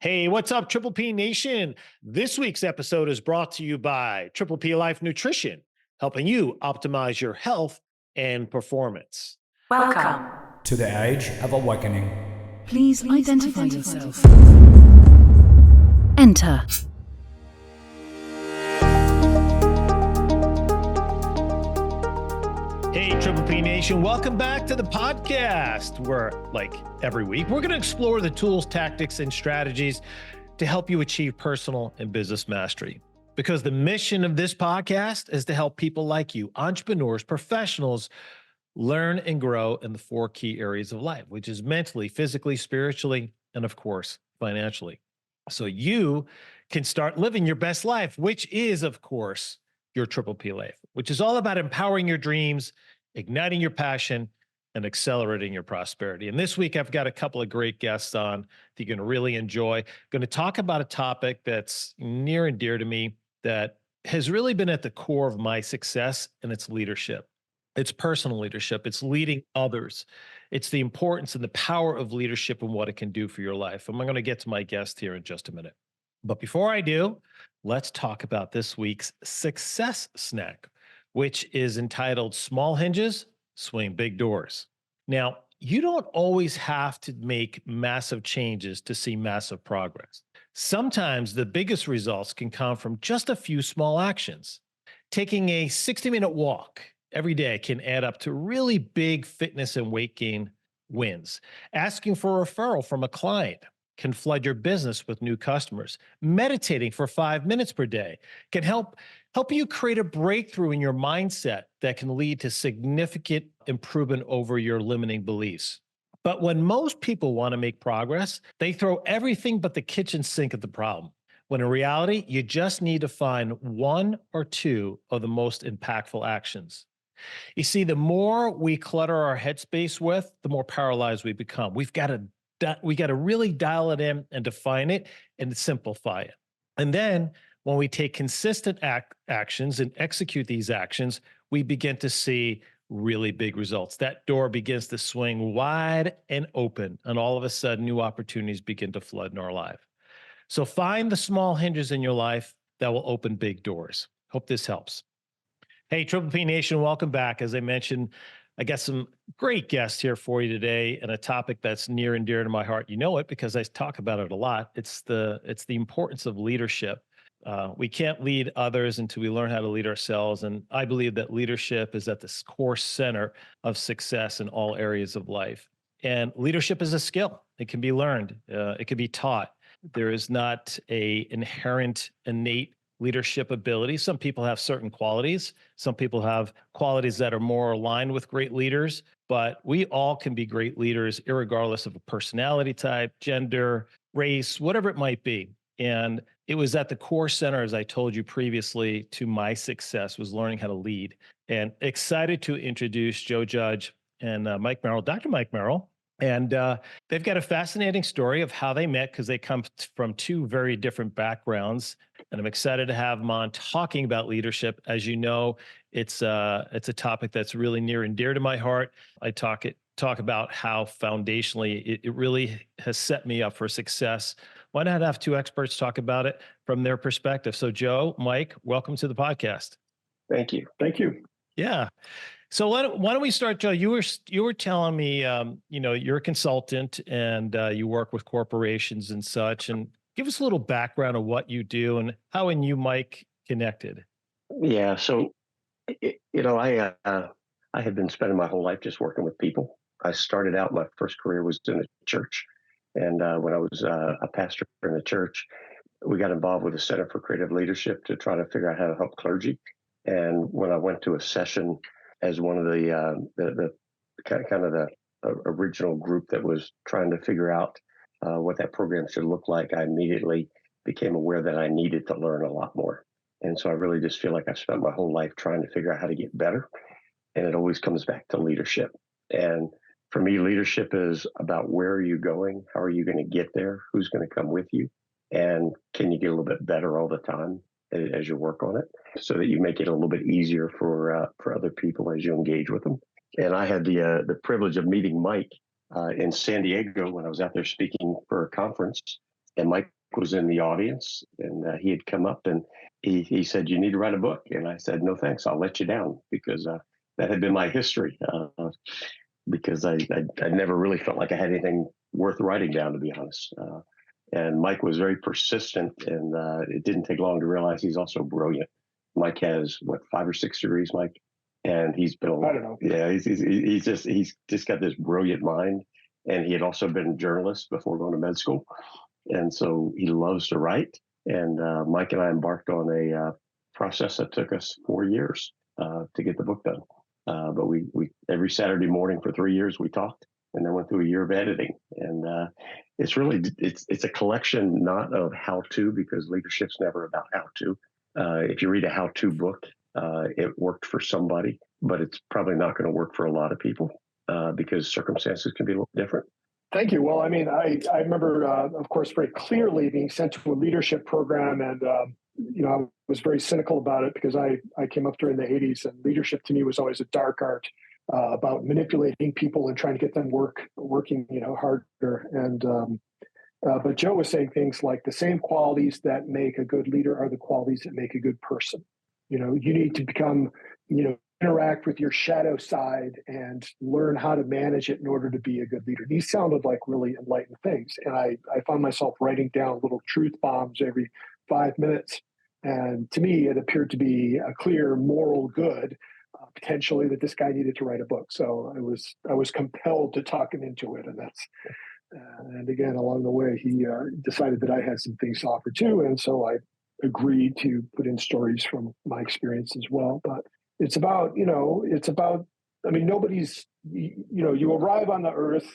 Hey, what's up, Triple P Nation? This week's episode is brought to you by Triple P Life Nutrition, helping you optimize your health and performance. Welcome to the Age of Awakening. Please identify yourself. Enter. Hey, Triple P Nation, welcome back to the podcast where, like every week, we're going to explore the tools, tactics, and strategies to help you achieve personal and business mastery. Because the mission of this podcast is to help people like you, entrepreneurs, professionals, learn and grow in the four key areas of life, which is mentally, physically, spiritually, and of course, financially. So you can start living your best life, which is, of course, your Triple P life, which is all about empowering your dreams, igniting your passion, and accelerating your prosperity. And this week, I've got a couple of great guests on that you're going to really enjoy. Going to talk about a topic that's near and dear to me that has really been at the core of my success, and it's leadership. It's personal leadership. It's leading others. It's the importance and the power of leadership and what it can do for your life. And I'm going to get to my guest here in just a minute. But before I do, let's talk about this week's success snack, which is entitled Small Hinges Swing Big Doors. Now, you don't always have to make massive changes to see massive progress. Sometimes the biggest results can come from just a few small actions. Taking a 60-minute walk every day can add up to really big fitness and weight gain wins. Asking for a referral from a client can flood your business with new customers. Meditating for 5 minutes per day can help you create a breakthrough in your mindset that can lead to significant improvement over your limiting beliefs. But when most people want to make progress, they throw everything but the kitchen sink at the problem. When in reality, you just need to find one or two of the most impactful actions. You see, the more we clutter our headspace with, the more paralyzed we become. We got to really dial it in and define it and simplify it. And then when we take consistent actions and execute these actions, we begin to see really big results. That door begins to swing wide and open, and all of a sudden, new opportunities begin to flood in our life. So find the small hinges in your life that will open big doors. Hope this helps. Hey, Triple P Nation, welcome back. As I mentioned, I got some great guests here for you today, and a topic that's near and dear to my heart. You know it because I talk about it a lot. It's the importance of leadership. We can't lead others until we learn how to lead ourselves, and I believe that leadership is at the core center of success in all areas of life. And leadership is a skill. It can be learned. It can be taught. There is not a inherent, innate leadership ability. Some people have certain qualities. Some people have qualities that are more aligned with great leaders, but we all can be great leaders irregardless of a personality type, gender, race, whatever it might be. And it was at the core center, as I told you previously, to my success was learning how to lead. And excited to introduce Joe Judge and Mike Merrill, Dr. Mike Merrill. And they've got a fascinating story of how they met because they come from two very different backgrounds. And I'm excited to have them on talking about leadership. As you know, it's a topic that's really near and dear to my heart. I talk about how foundationally it really has set me up for success. Why not have two experts talk about it from their perspective? So Joe, Mike, welcome to the podcast. Thank you. Thank you. Yeah. So why don't we start, Joe? You were telling me, you're a consultant and you work with corporations and such. And give us a little background of what you do and how and you, Mike, connected. Yeah. So, I had been spending my whole life just working with people. I started out, my first career was in a church. And when I was a pastor in the church, we got involved with the Center for Creative Leadership to try to figure out how to help clergy. And when I went to a session as one of the original group that was trying to figure out what that program should look like, I immediately became aware that I needed to learn a lot more. And so I really just feel like I've spent my whole life trying to figure out how to get better. And it always comes back to leadership. And for me, leadership is about where are you going? How are you going to get there? Who's going to come with you? And can you get a little bit better all the time as you work on it so that you make it a little bit easier for other people as you engage with them? And I had the privilege of meeting Mike in San Diego when I was out there speaking for a conference. And Mike was in the audience, and he had come up and he said, "You need to write a book." And I said, "No, thanks. I'll let you down," because that had been my history. Because I never really felt like I had anything worth writing down, to be honest. And Mike was very persistent, and it didn't take long to realize he's also brilliant. Mike has what, 5 or 6 degrees, Mike, and he's been. I don't know. Yeah, he's just got this brilliant mind, and he had also been a journalist before going to med school, and so he loves to write. And Mike and I embarked on a process that took us 4 years to get the book done. But we every Saturday morning for 3 years we talked, and then went through a year of editing. And it's a collection not of how to, because leadership's never about how to. If you read a how to book, it worked for somebody, but it's probably not going to work for a lot of people because circumstances can be a little different. Thank you. Well, I mean, I remember, of course, very clearly being sent to a leadership program, and I was very cynical about it because I came up during the 80s, and leadership to me was always a dark art about manipulating people and trying to get them working, harder. And but Joe was saying things like the same qualities that make a good leader are the qualities that make a good person. You need to become, interact with your shadow side and learn how to manage it in order to be a good leader. These sounded like really enlightened things. And I found myself writing down little truth bombs every 5 minutes. And to me, it appeared to be a clear moral good, potentially, that this guy needed to write a book. So I was compelled to talk him into it. And and again, along the way, he decided that I had some things to offer too. And so I agreed to put in stories from my experience as well. But it's about, nobody's, you arrive on the earth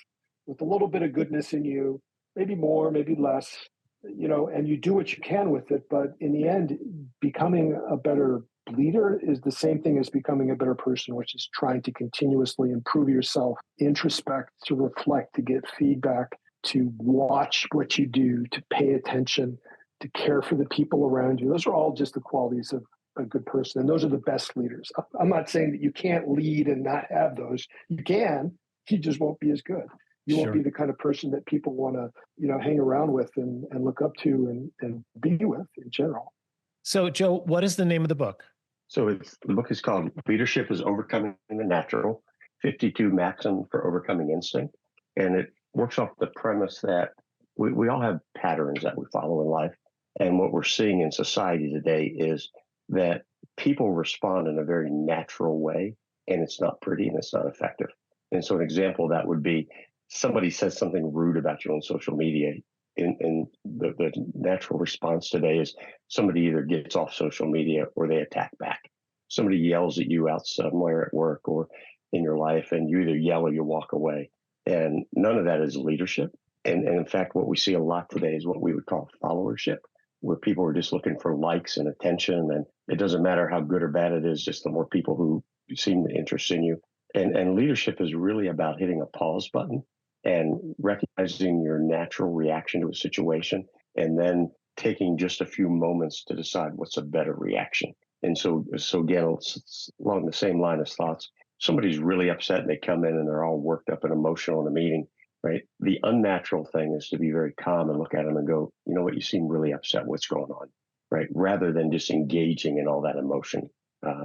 with a little bit of goodness in you, maybe more, maybe less, and you do what you can with it. But in the end, becoming a better leader is the same thing as becoming a better person, which is trying to continuously improve yourself, introspect, to reflect, to get feedback, to watch what you do, to pay attention, to care for the people around you. Those are all just the qualities of a good person. And those are the best leaders. I'm not saying that you can't lead and not have those. You can, you just won't be as good. You won't be the kind of person that people want to, hang around with and look up to and be with in general. So, Joe, what is the name of the book? So the book is called Leadership is Overcoming the Natural, 52 Maxims for Overcoming Instinct. And it works off the premise that we all have patterns that we follow in life. And what we're seeing in society today is that people respond in a very natural way, and it's not pretty and it's not effective. And so an example of that would be somebody says something rude about you on social media. And the natural response today is somebody either gets off social media or they attack back. Somebody yells at you out somewhere at work or in your life, and you either yell or you walk away. And none of that is leadership. And in fact, what we see a lot today is what we would call followership, where people are just looking for likes and attention. And it doesn't matter how good or bad it is, just the more people who seem to interest in you. And leadership is really about hitting a pause button and recognizing your natural reaction to a situation, and then taking just a few moments to decide what's a better reaction. And so again, it's along the same line of thoughts. Somebody's really upset and they come in and they're all worked up and emotional in a meeting, right? The unnatural thing is to be very calm and look at them and go, you know what, you seem really upset. What's going on, right? Rather than just engaging in all that emotion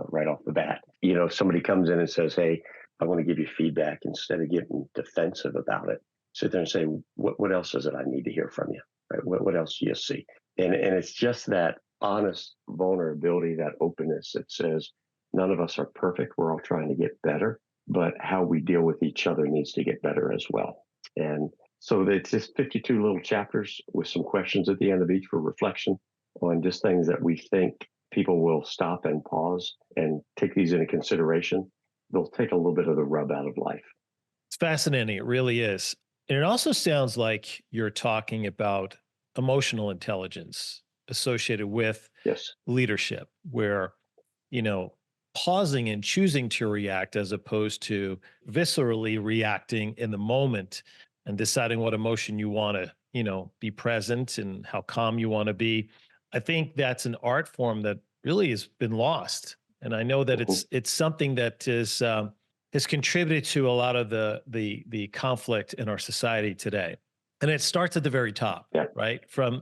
right off the bat. Somebody comes in and says, hey, I want to give you feedback. Instead of getting defensive about it, sit there and say, what else is it I need to hear from you? Right? What else do you see? And it's just that honest vulnerability, that openness that says, none of us are perfect. We're all trying to get better, but how we deal with each other needs to get better as well. And so it's just 52 little chapters with some questions at the end of each for reflection on just things that we think people will stop and pause and take these into consideration. They'll take a little bit of the rub out of life. It's fascinating. It really is. And it also sounds like you're talking about emotional intelligence associated with leadership, where, pausing and choosing to react as opposed to viscerally reacting in the moment and deciding what emotion you want to, be present and how calm you want to be. I think that's an art form that really has been lost. And I know that it's something that has contributed to a lot of the conflict in our society today. And it starts at the very top, Yeah. right? From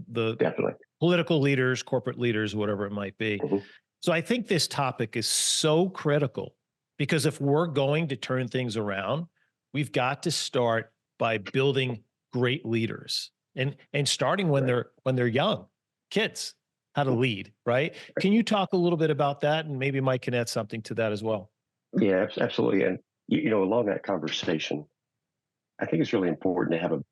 the Definitely. political leaders, corporate leaders, whatever it might be. Mhm. So I think this topic is so critical because if we're going to turn things around, we've got to start by building great leaders and starting when they're young, kids, how to lead, right? Can you talk a little bit about that? And maybe Mike can add something to that as well. Yeah, absolutely. And, along that conversation, I think it's really important to have a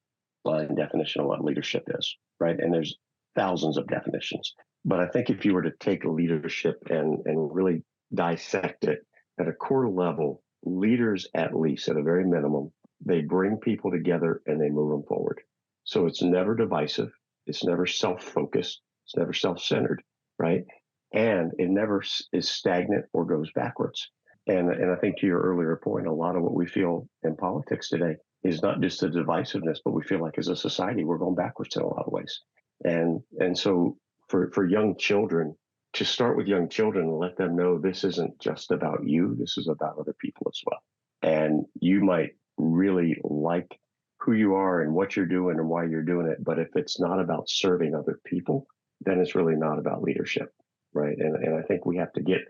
line definition of what leadership is, right? And there's thousands of definitions. But I think if you were to take leadership and really dissect it at a core level, leaders, at least at a very minimum, they bring people together and they move them forward. So it's never divisive. It's never self-focused. It's never self-centered, right? And it never is stagnant or goes backwards. And I think to your earlier point, a lot of what we feel in politics today is not just the divisiveness, but we feel like as a society, we're going backwards in a lot of ways. And so for young children, to start with young children and let them know this isn't just about you, this is about other people as well. And you might really like who you are and what you're doing and why you're doing it. But if it's not about serving other people, then it's really not about leadership, right? And I think we have to get,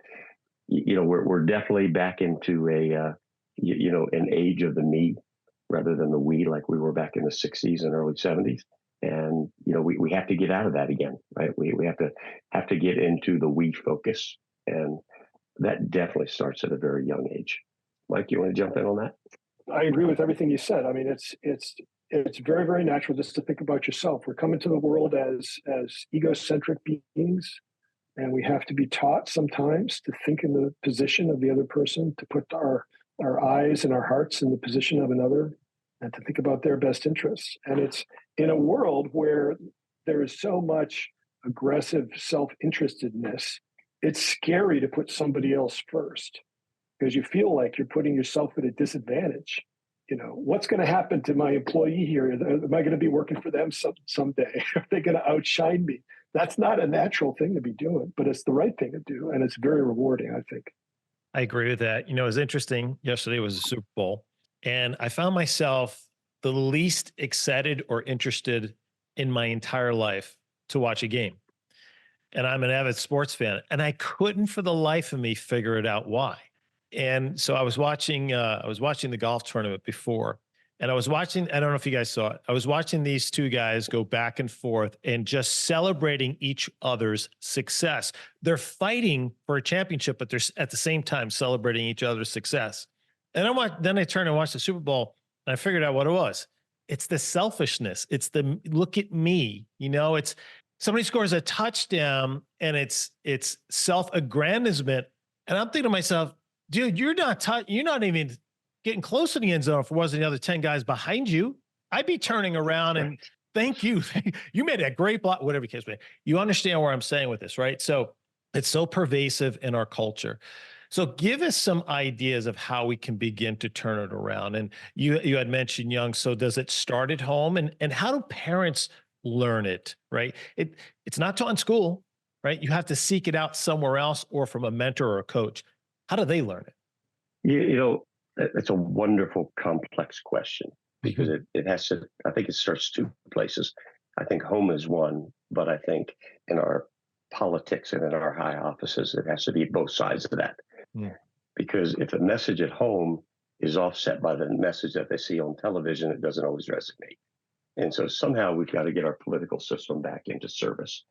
we're definitely back into an age of the me rather than the we, like we were back in the 60s and early 70s. And, we have to get out of that again, right? We have to get into the we focus. And that definitely starts at a very young age. Mike, you want to jump in on that? I agree with everything you said. I mean, it's very, very natural just to think about yourself. We're coming to the world as egocentric beings, and we have to be taught sometimes to think in the position of the other person, to put our eyes and our hearts in the position of another, and to think about their best interests. And it's in a world where there is so much aggressive self-interestedness, it's scary to put somebody else first because you feel like you're putting yourself at a disadvantage. What's going to happen to my employee here? Am I going to be working for them someday? Are they going to outshine me? That's not a natural thing to be doing, but it's the right thing to do. And it's very rewarding, I think. I agree with that. It was interesting. Yesterday was a Super Bowl, and I found myself the least excited or interested in my entire life to watch a game. And I'm an avid sports fan, and I couldn't for the life of me figure it out why. And so I was watching the golf tournament before, and I don't know if you guys saw it. I was watching these two guys go back and forth and just celebrating each other's success. They're fighting for a championship, but they're at the same time celebrating each other's success. And then I turned and watched the Super Bowl, and I figured out what it was. It's the selfishness. It's the look at me. It's somebody scores a touchdown, and it's self-aggrandizement. And I'm thinking to myself, dude, you're not even getting close to the end zone if it wasn't the other 10 guys behind you. I'd be turning around and thank you. You made a great block, whatever the case may be. You understand where I'm saying with this, right? So it's so pervasive in our culture. So give us some ideas of how we can begin to turn it around. And you had mentioned young. So does it start at home? And how do parents learn it, right? It's not taught in school, right? You have to seek it out somewhere else or from a mentor or a coach. How do they learn it? It's a wonderful, complex question because it has to, I think it starts two places. I think home is one, but I think in our politics and in our high offices, it has to be both sides of that. Yeah. Because if a message at home is offset by the message that they see on television, it doesn't always resonate. And so somehow we've got to get our political system back into service.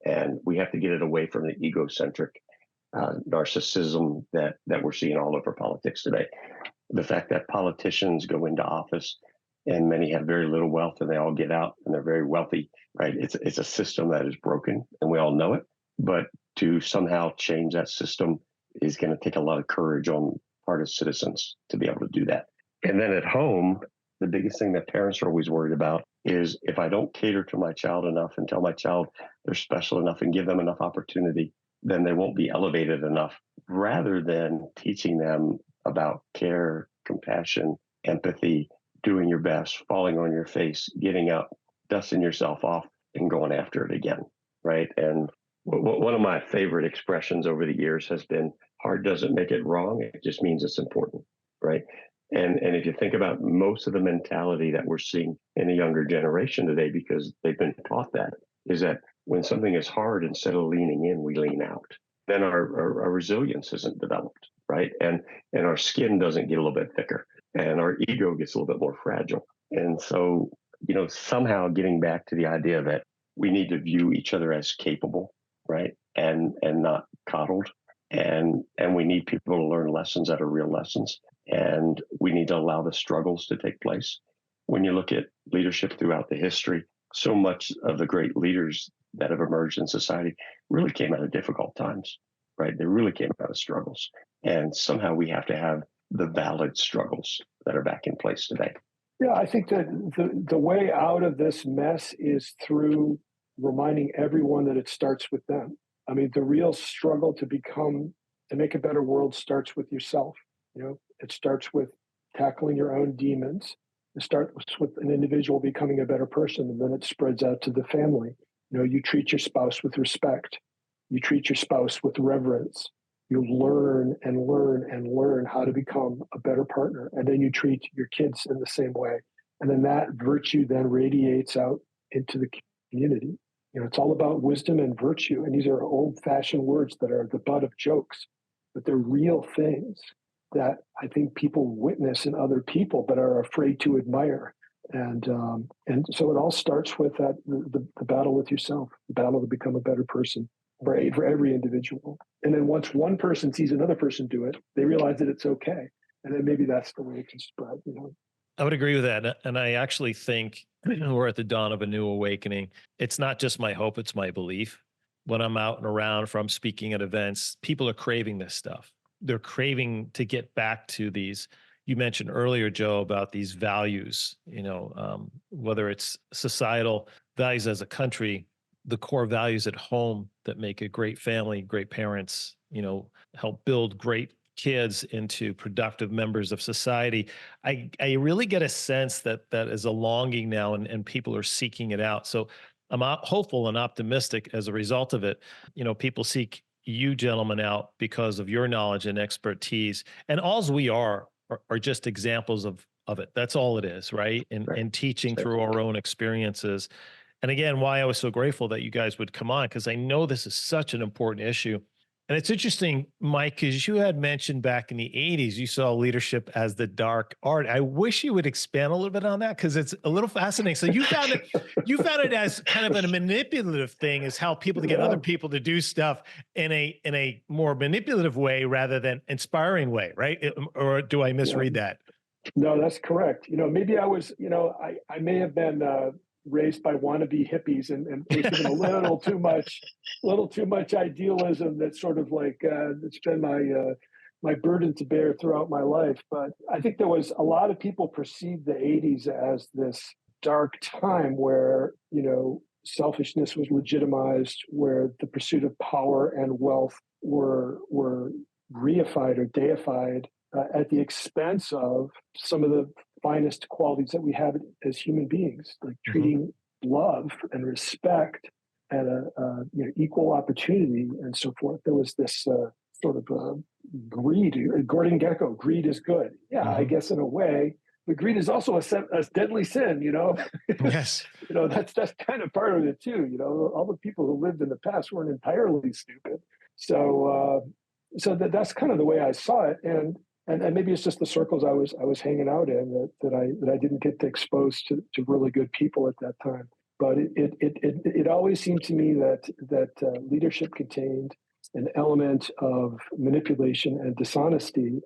And we have to get it away from the egocentric narcissism that we're seeing all over politics today. The fact that politicians go into office and many have very little wealth and they all get out and they're very wealthy, right? It's a system that is broken and we all know it. But to somehow change that system is going to take a lot of courage on part of citizens to be able to do that. And then at home, the biggest thing that parents are always worried about is if I don't cater to my child enough and tell my child they're special enough and give them enough opportunity, then they won't be elevated enough, rather than teaching them about care, compassion, empathy, doing your best, falling on your face, getting up, dusting yourself off, and going after it again, right? And one of my favorite expressions over the years has been, hard doesn't make it wrong, it just means it's important, right? And if you think about most of the mentality that we're seeing in the younger generation today, because they've been taught that, is that when something is hard, instead of leaning in, we lean out. Then our resilience isn't developed, right? And our skin doesn't get a little bit thicker, and our ego gets a little bit more fragile. And so, somehow getting back to the idea that we need to view each other as capable, right? And not coddled. And we need people to learn lessons that are real lessons. And we need to allow the struggles to take place. When you look at leadership throughout the history, so much of the great leaders that have emerged in society really came out of difficult times, right? They really came out of struggles. And somehow we have to have the valid struggles that are back in place today. Yeah, I think that the way out of this mess is through reminding everyone that it starts with them. I mean, the real struggle to make a better world starts with yourself. It starts with tackling your own demons. It starts with an individual becoming a better person, and then it spreads out to the family. You treat your spouse with respect. You treat your spouse with reverence. You learn and learn and learn how to become a better partner. And then you treat your kids in the same way. And then that virtue then radiates out into the community. It's all about wisdom and virtue. And these are old-fashioned words that are the butt of jokes, but they're real things that I think people witness in other people but are afraid to admire. And so it all starts with the battle with yourself, the battle to become a better person for every individual. And then once one person sees another person do it, they realize that it's okay. And then maybe that's the way it can spread, I would agree with that. And I actually think we're at the dawn of a new awakening. It's not just my hope, it's my belief. When I'm out and around, from speaking at events, people are craving this stuff. They're craving to get back to these. You mentioned earlier, Joe, about these values, whether it's societal values as a country, the core values at home that make a great family, great parents, help build great kids into productive members of society. I really get a sense that is a longing now, and people are seeking it out. So I'm hopeful and optimistic as a result of it. People seek you gentlemen out because of your knowledge and expertise, and alls we are just examples of it. That's all it is, right? And teaching through our own experiences. And again, why I was so grateful that you guys would come on, because I know this is such an important issue. And it's interesting, Mike, because you had mentioned back in the 80s, you saw leadership as the dark art. I wish you would expand a little bit on that, because it's a little fascinating. So you found it as kind of a manipulative thing, is how people to get other people to do stuff in a more manipulative way rather than inspiring way, right? Or do I misread that? No, that's correct. Maybe I was, I may have been raised by wannabe hippies and was given a little too much idealism. That's sort of like it's been my burden to bear throughout my life. But I think there was a lot of people perceived the 80s as this dark time where selfishness was legitimized, where the pursuit of power and wealth were reified or deified at the expense of some of the finest qualities that we have as human beings, like treating love and respect and equal opportunity and so forth. There was this sort of greed. Gordon Gekko, greed is good. Yeah, I guess in a way, but greed is also a deadly sin. Yes. That's kind of part of it too. All the people who lived in the past weren't entirely stupid. So that's kind of the way I saw it, and maybe it's just the circles I was hanging out in that I didn't get exposed to really good people at that time. But it always seemed to me that leadership contained an element of manipulation and dishonesty.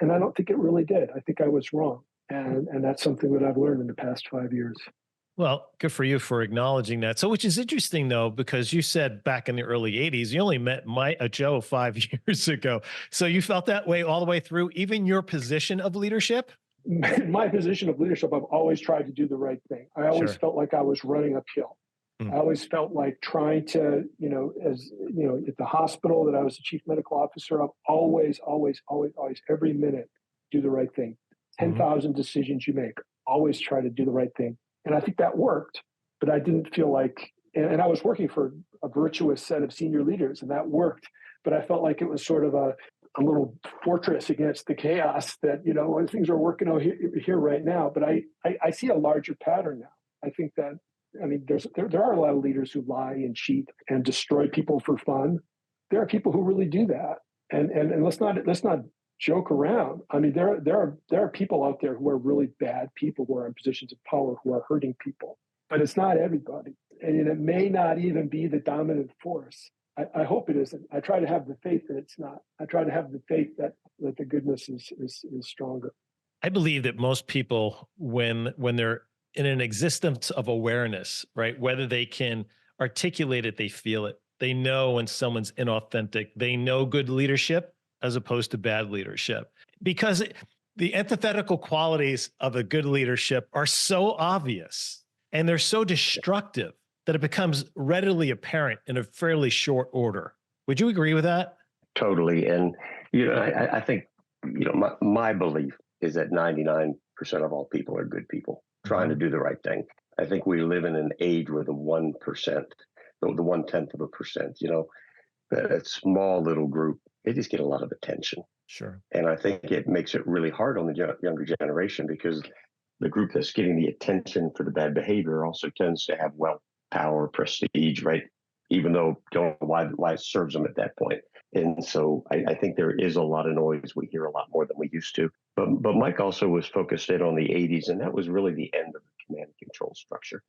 And I don't think it really did. I think I was wrong, and that's something that I've learned in the past 5 years. Well, good for you for acknowledging that. So, which is interesting though, because you said back in the early 80s, you only met Joe 5 years ago. So you felt that way all the way through, even your position of leadership? My position of leadership, I've always tried to do the right thing. I always felt like I was running uphill. I always felt like trying to, at the hospital that I was the chief medical officer of, always, every minute, do the right thing. 10,000 decisions you make, always try to do the right thing. And I think that worked, but I didn't feel like, and I was working for a virtuous set of senior leaders, and that worked. But I felt like it was sort of little fortress against the chaos that, when things are working out here right now. But I see a larger pattern now. I think that, there are a lot of leaders who lie and cheat and destroy people for fun. There are people who really do that. And let's not joke around. There are people out there who are really bad people who are in positions of power who are hurting people, but it's not everybody. And it may not even be the dominant force. I hope it isn't. I try to have the faith that it's not. I try to have the faith that the goodness is stronger. I believe that most people, when they're in an existence of awareness, right, whether they can articulate it, they feel it. They know when someone's inauthentic. They know good leadership as opposed to bad leadership, because the antithetical qualities of a good leadership are so obvious and they're so destructive that it becomes readily apparent in a fairly short order. Would you agree with that? Totally. And, I think, my belief is that 99% of all people are good people trying to do the right thing. I think we live in an age where the 1%, the 0.1%, that small little group, they just get a lot of attention. Sure. And I think it makes it really hard on the younger generation, because the group that's getting the attention for the bad behavior also tends to have wealth, power, prestige, right? Even though don't know why it serves them at that point. And so I think there is a lot of noise. We hear a lot more than we used to. But Mike also was focused in on the 80s, and that was really the end of the command and control structure,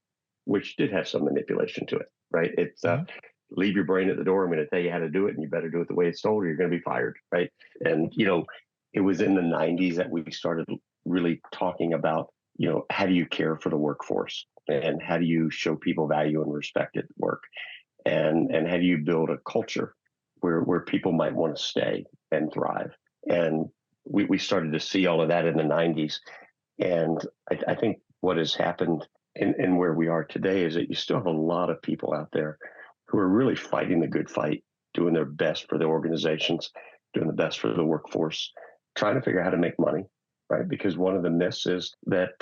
which did have some manipulation to it, right? It's leave your brain at the door. I'm going to tell you how to do it, and you better do it the way it's told, or you're going to be fired, right? And, it was in the 90s that we started really talking about, how do you care for the workforce, and how do you show people value and respect at work, and how do you build a culture where people might want to stay and thrive. And we started to see all of that in the 90s. And I think what has happened and where we are today is that you still have a lot of people out there who are really fighting the good fight, doing their best for their organizations, doing the best for the workforce, trying to figure out how to make money, right? Because one of the myths is that,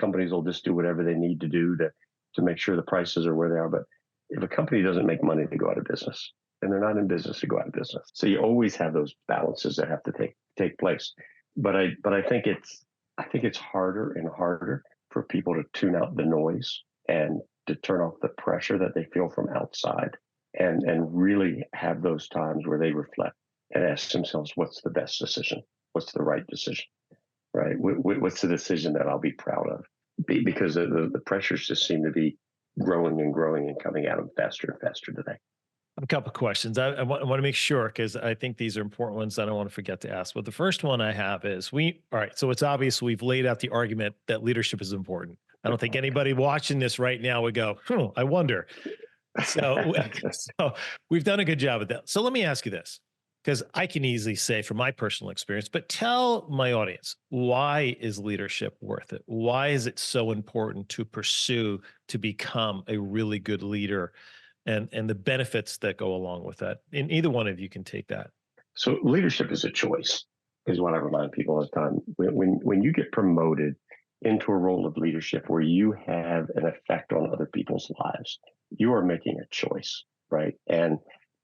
companies will just do whatever they need to do to make sure the prices are where they are. But if a company doesn't make money, they go out of business. And they're not in business to go out of business. So you always have those balances that have to take place. But I think it's harder and harder for people to tune out the noise and to turn off the pressure that they feel from outside, and really have those times where they reflect and ask themselves, what's the best decision? What's the right decision? Right? What's the decision that I'll be proud of? Because the pressures just seem to be growing and growing and coming at them faster and faster today. A couple of questions. I want to make sure, because I think these are important ones I don't want to forget to ask. But the first one I have is all right, so it's obvious we've laid out the argument that leadership is important. I don't think anybody watching this right now would go, I wonder. So we've done a good job of that. So let me ask you this, because I can easily say from my personal experience, but tell my audience, why is leadership worth it? Why is it so important to pursue to become a really good leader? And the benefits that go along with that. And either one of you can take that. So leadership is a choice, is what I remind people all the time. When you get promoted into a role of leadership where you have an effect on other people's lives, you are making a choice, right? And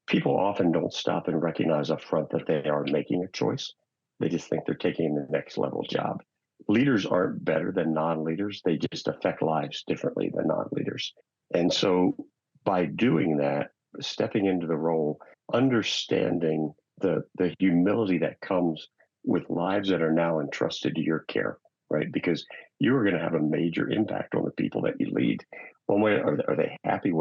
people often don't stop and recognize up front that they are making a choice. They just think they're taking the next level job. Leaders aren't better than non-leaders. They just affect lives differently than non-leaders. And so by doing that, stepping into the role, understanding the humility that comes with lives that are now entrusted to your care, right? Because you are going to have a major impact on the people that you lead. One way, are they happy?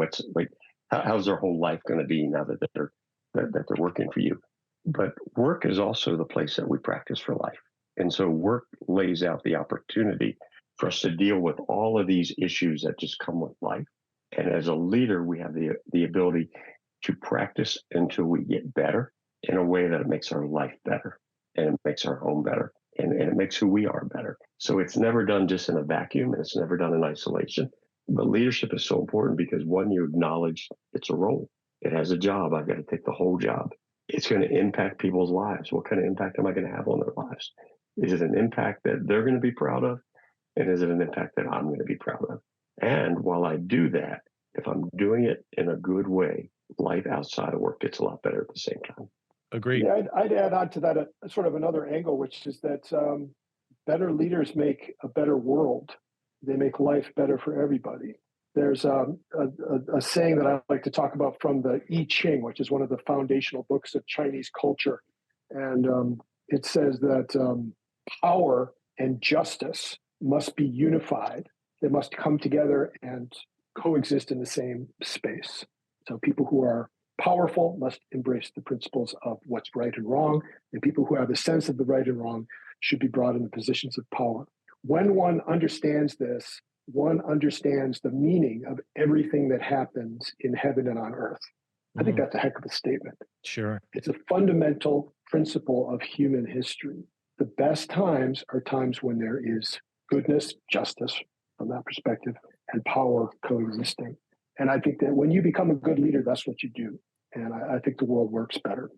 How's their whole life going to be now that they're working for you? But work is also the place that we practice for life. And so work lays out the opportunity for us to deal with all of these issues that just come with life. And as a leader, we have the ability to practice until we get better in a way that it makes our life better, and it makes our home better, and it makes who we are better. So it's never done just in a vacuum, and it's never done in isolation. But leadership is so important because, one, you acknowledge it's a role. It has a job. I've got to take the whole job. It's going to impact people's lives. What kind of impact am I going to have on their lives? Is it an impact that they're going to be proud of? And is it an impact that I'm going to be proud of? And while I do that, if I'm doing it in a good way, life outside of work gets a lot better at the same time. Agree. Yeah, I'd add on to that sort of another angle, which is that better leaders make a better world. They make life better for everybody. There's a saying that I like to talk about from the I Ching, which is one of the foundational books of Chinese culture. And it says that power and justice must be unified. They must come together and coexist in the same space. So people who are powerful must embrace the principles of what's right and wrong, and people who have a sense of the right and wrong should be brought into positions of power. When one understands this, one understands the meaning of everything that happens in heaven and on earth. I think that's a heck of a statement. Sure. It's a fundamental principle of human history. The best times are times when there is goodness, justice from that perspective, and power coexisting. And I think that when you become a good leader, that's what you do. And I think the world works better.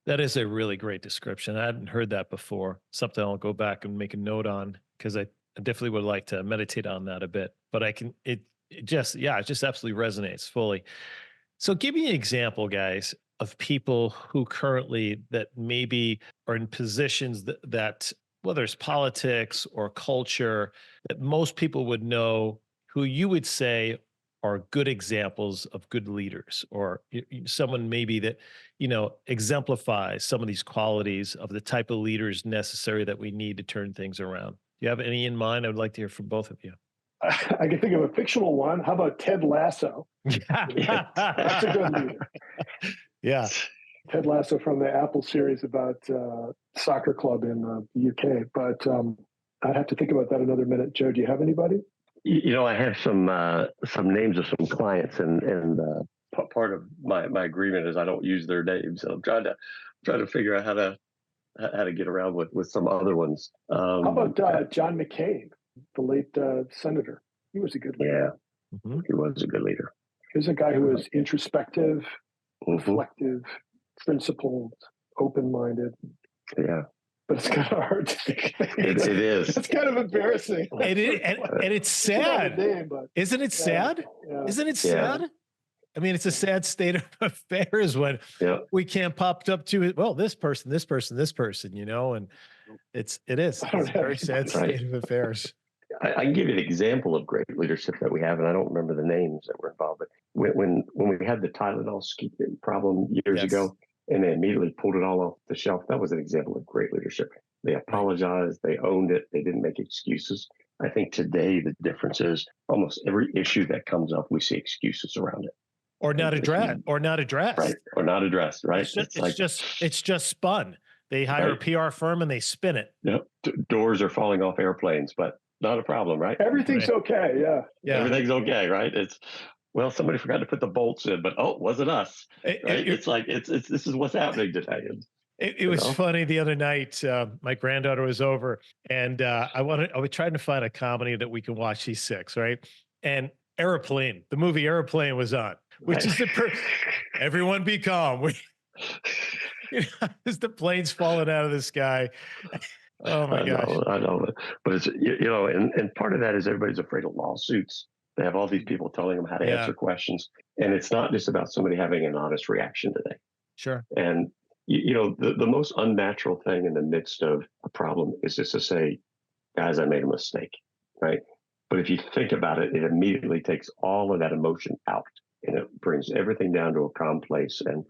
That is a really great description. I hadn't heard that before. Something I'll go back and make a note on, because I definitely would like to meditate on that a bit. But it just absolutely resonates fully. So give me an example, guys, of people who currently that maybe are in positions that whether it's politics or culture, that most people would know, who you would say are good examples of good leaders, or someone maybe that, exemplifies some of these qualities of the type of leaders necessary that we need to turn things around. Do you have any in mind? I would like to hear from both of you. I can think of a fictional one. How about Ted Lasso? Yeah. That's a good leader. Yeah. Ted Lasso from the Apple series about soccer club in the UK. But I'd have to think about that another minute. Joe, do you have anybody? I have some names of some clients, and part of my agreement is I don't use their names. So I'm trying to figure out how to get around with some other ones. How about John McCain, the late senator? He was a good leader. Yeah, he was a good leader. He was a guy who was introspective, reflective, principled, open-minded. Yeah. But it's kind of hard to think. It is. It's kind of embarrassing. It is, and it's sad. Isn't it sad? Yeah. Isn't it sad? Yeah. I mean, it's a sad state of affairs when we can't pop up to it. Well, this person, and it is a very sad state of affairs. I can give you an example of great leadership that we have, and I don't remember the names that were involved. But when we had the Tylenol problem years ago, and they immediately pulled it all off the shelf, that was an example of great leadership. They apologized, they owned it, they didn't make excuses. I think today the difference is almost every issue that comes up, we see excuses around it. Or not addressed. Right. Or not addressed, right? It's just spun. They hire a PR firm and they spin it. Yep. Doors are falling off airplanes, but not a problem, right? Everything's okay. Yeah. Everything's okay, right? Well, somebody forgot to put the bolts in, but wasn't us. Right? This is what's happening today. It was funny the other night. My granddaughter was over, and I was trying to find a comedy that we can watch. She's 6, right? And the movie Airplane was on, which is everyone be calm. As the plane's falling out of the sky. Oh my gosh! I know, but it's and part of that is everybody's afraid of lawsuits. They have all these people telling them how to answer questions, and it's not just about somebody having an honest reaction today. Sure. And the most unnatural thing in the midst of a problem is just to say, "Guys, I made a mistake," right? But if you think about it, it immediately takes all of that emotion out, and it brings everything down to a calm place. And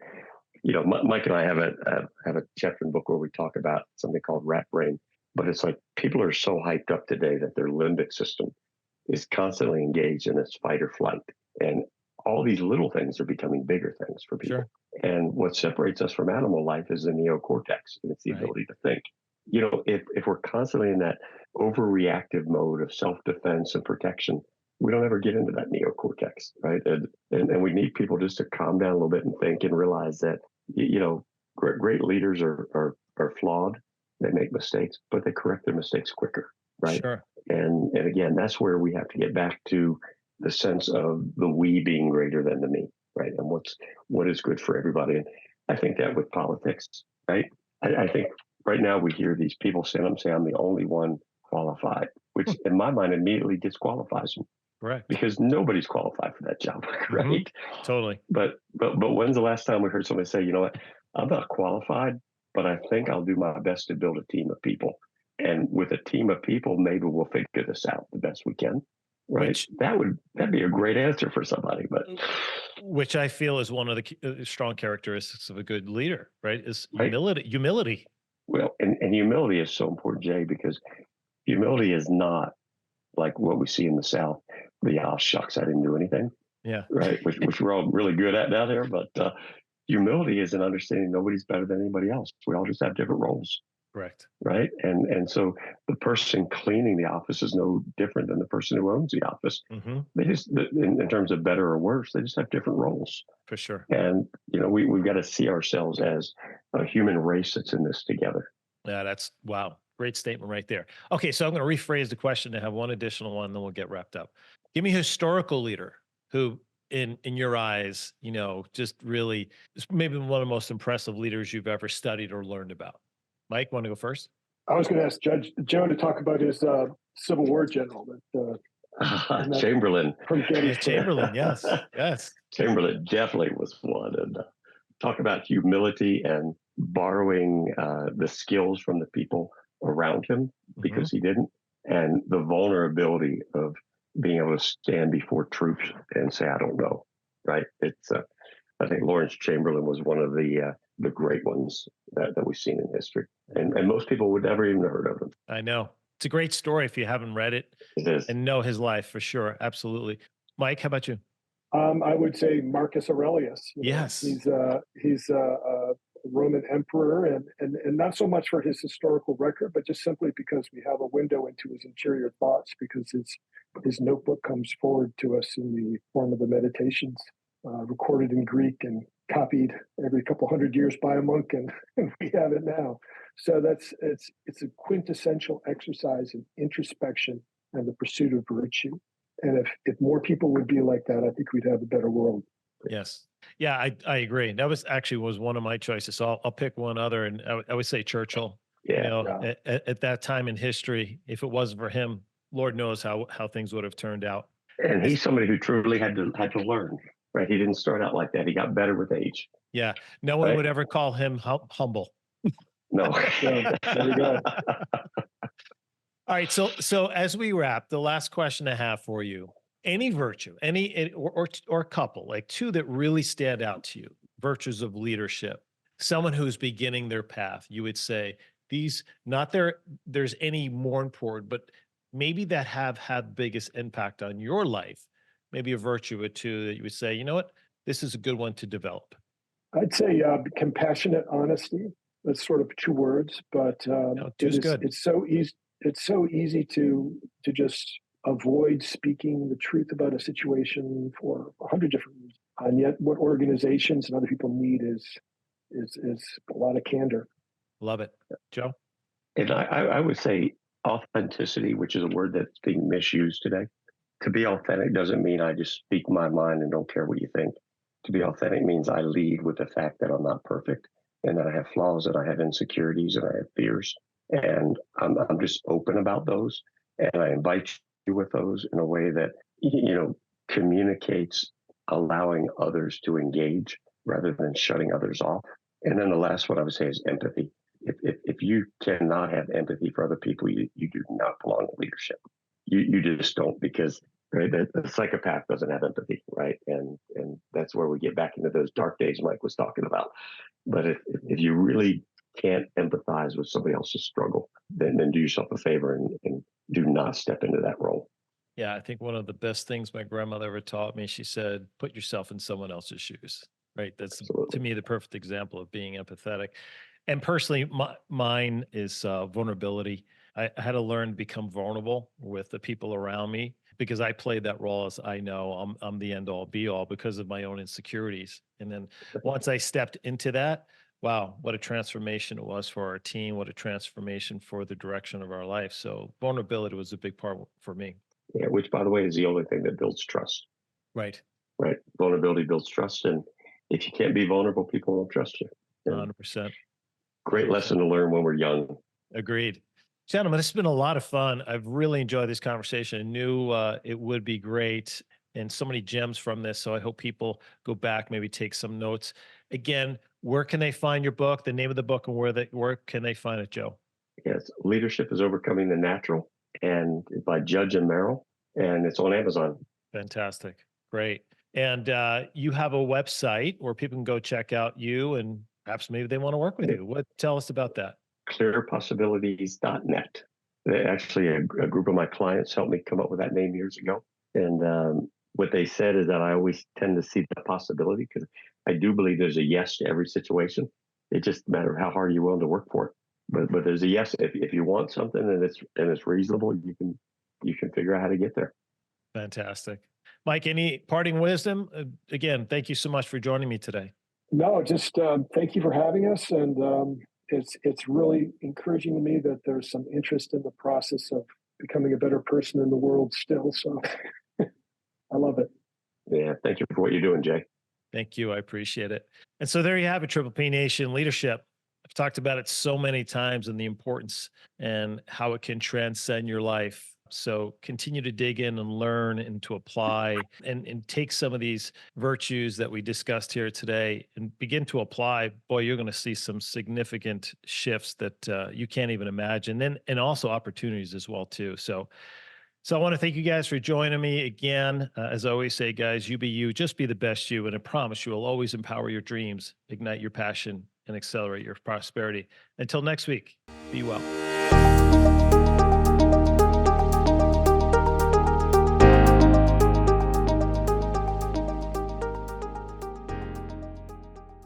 Mike and I have a chapter in the book where we talk about something called rat brain, but it's like people are so hyped up today that their limbic system is constantly engaged in this fight or flight. And all these little things are becoming bigger things for people. Sure. And what separates us from animal life is the neocortex, and it's the ability to think. If we're constantly in that overreactive mode of self-defense and protection, we don't ever get into that neocortex, right? And we need people just to calm down a little bit and think and realize that, great leaders are flawed. They make mistakes, but they correct their mistakes quicker, right? Sure. And again, that's where we have to get back to the sense of the we being greater than the me, right? And what is good for everybody. And I think that with politics, right? I think right now we hear these people say I'm the only one qualified, which in my mind immediately disqualifies them. Correct. Because nobody's qualified for that job, right? Totally. But when's the last time we heard somebody say, you know what, I'm not qualified, but I think I'll do my best to build a team of people. And with a team of people, maybe we'll figure this out the best we can. Right. Which, that'd be a great answer for somebody, but which I feel is one of the strong characteristics of a good leader, right? Is right. humility. Well, and humility is so important, Jay, because humility is not like what we see in the South. The shucks, I didn't do anything. Yeah. Right. Which we're all really good at down there. But humility is an understanding nobody's better than anybody else. We all just have different roles. Correct. Right. And so the person cleaning the office is no different than the person who owns the office. Mm-hmm. They just, in terms of better or worse, they just have different roles. For sure. And, we've got to see ourselves as a human race that's in this together. Yeah, that's wow. Great statement right there. Okay, so I'm going to rephrase the question to have one additional one, then we'll get wrapped up. Give me a historical leader who, in your eyes, just really is maybe one of the most impressive leaders you've ever studied or learned about. Mike, want to go first? I was going to ask Judge Joe to talk about his Civil War general. Chamberlain. From Chamberlain, yes. Chamberlain definitely was one. And talk about humility and borrowing the skills from the people around him because he didn't, and the vulnerability of being able to stand before troops and say, I don't know, right? It's, I think Lawrence Chamberlain was one of the great ones that we've seen in history. And most people would never even have heard of him. I know. It's a great story if you haven't read it. It is. And know his life for sure. Absolutely. Mike, how about you? I would say Marcus Aurelius. Yes. He's a Roman emperor, and not so much for his historical record, but just simply because we have a window into his interior thoughts, because his notebook comes forward to us in the form of the Meditations, recorded in Greek and copied every couple hundred years by a monk, and we have it now. So it's a quintessential exercise in introspection and the pursuit of virtue. And if more people would be like that, I think we'd have a better world. Yes. Yeah, I agree. That was one of my choices. So I'll pick one other, and I would say Churchill. Yeah. At that time in history, if it wasn't for him, Lord knows how things would have turned out. And he's somebody who truly had to learn. Right? He didn't start out like that. He got better with age. Yeah. No one would ever call him humble. No. There you go. All right. So as we wrap, the last question I have for you: any virtue, or couple, like two that really stand out to you, virtues of leadership, someone who's beginning their path, you would say these, not there's any more important, but maybe that have had biggest impact on your life, maybe a virtue or two that you would say, you know what, this is a good one to develop. I'd say compassionate honesty. That's sort of two words, but two's good. It's so easy. It's so easy to just avoid speaking the truth about a situation for 100 different reasons. And yet what organizations and other people need is a lot of candor. Love it. Joe? And I would say authenticity, which is a word that's being misused today. To be authentic doesn't mean I just speak my mind and don't care what you think. To be authentic means I lead with the fact that I'm not perfect and that I have flaws, and I have insecurities, and I have fears. And I'm just open about those. And I invite you with those in a way that, communicates allowing others to engage rather than shutting others off. And then the last one I would say is empathy. If you cannot have empathy for other people, you do not belong in leadership. You just don't, because right, the psychopath doesn't have empathy, right? And that's where we get back into those dark days Mike was talking about. But if you really can't empathize with somebody else's struggle, then do yourself a favor and do not step into that role. Yeah, I think one of the best things my grandmother ever taught me, she said, put yourself in someone else's shoes, right? That's Absolutely. To me the perfect example of being empathetic. And personally, mine is vulnerability. I had to learn to become vulnerable with the people around me, because I played that role as I know I'm the end all be all because of my own insecurities. And then once I stepped into that, wow, what a transformation it was for our team. What a transformation for the direction of our life. So vulnerability was a big part for me. Yeah, which, by the way, is the only thing that builds trust. Right. Right. Vulnerability builds trust. And if you can't be vulnerable, people won't trust you. 100%. Great lesson to learn when we're young. Agreed. Gentlemen, it's been a lot of fun. I've really enjoyed this conversation. I knew it would be great. and so many gems from this. So I hope people go back, maybe take some notes. Again, where can they find your book, the name of the book, and where can they find it, Joe? Yes, Leadership is Overcoming the Natural, and it's by Judge and Merrill, and it's on Amazon. Fantastic. Great. And you have a website where people can go check out you, and perhaps maybe they want to work with you. Tell us about that. Clearpossibilities.net. Actually, a group of my clients helped me come up with that name years ago. And what they said is that I always tend to see the possibility, because I do believe there's a yes to every situation. It just matters how hard you're willing to work for it. But there's a yes. If you want something and it's reasonable, you can figure out how to get there. Fantastic. Mike, any parting wisdom? Again, thank you so much for joining me today. No, just thank you for having us. And it's really encouraging to me that there's some interest in the process of becoming a better person in the world still. So I love it. Yeah. Thank you for what you're doing, Jay. Thank you. I appreciate it. And so there you have it, Triple P Nation leadership. I've talked about it so many times and the importance and how it can transcend your life. So continue to dig in and learn and to apply and take some of these virtues that we discussed here today and begin to apply. Boy, you're going to see some significant shifts that you can't even imagine, and also opportunities as well too. So I want to thank you guys for joining me again. As I always say, guys, you be you, just be the best you, and I promise you will always empower your dreams, ignite your passion, and accelerate your prosperity. Until next week, be well.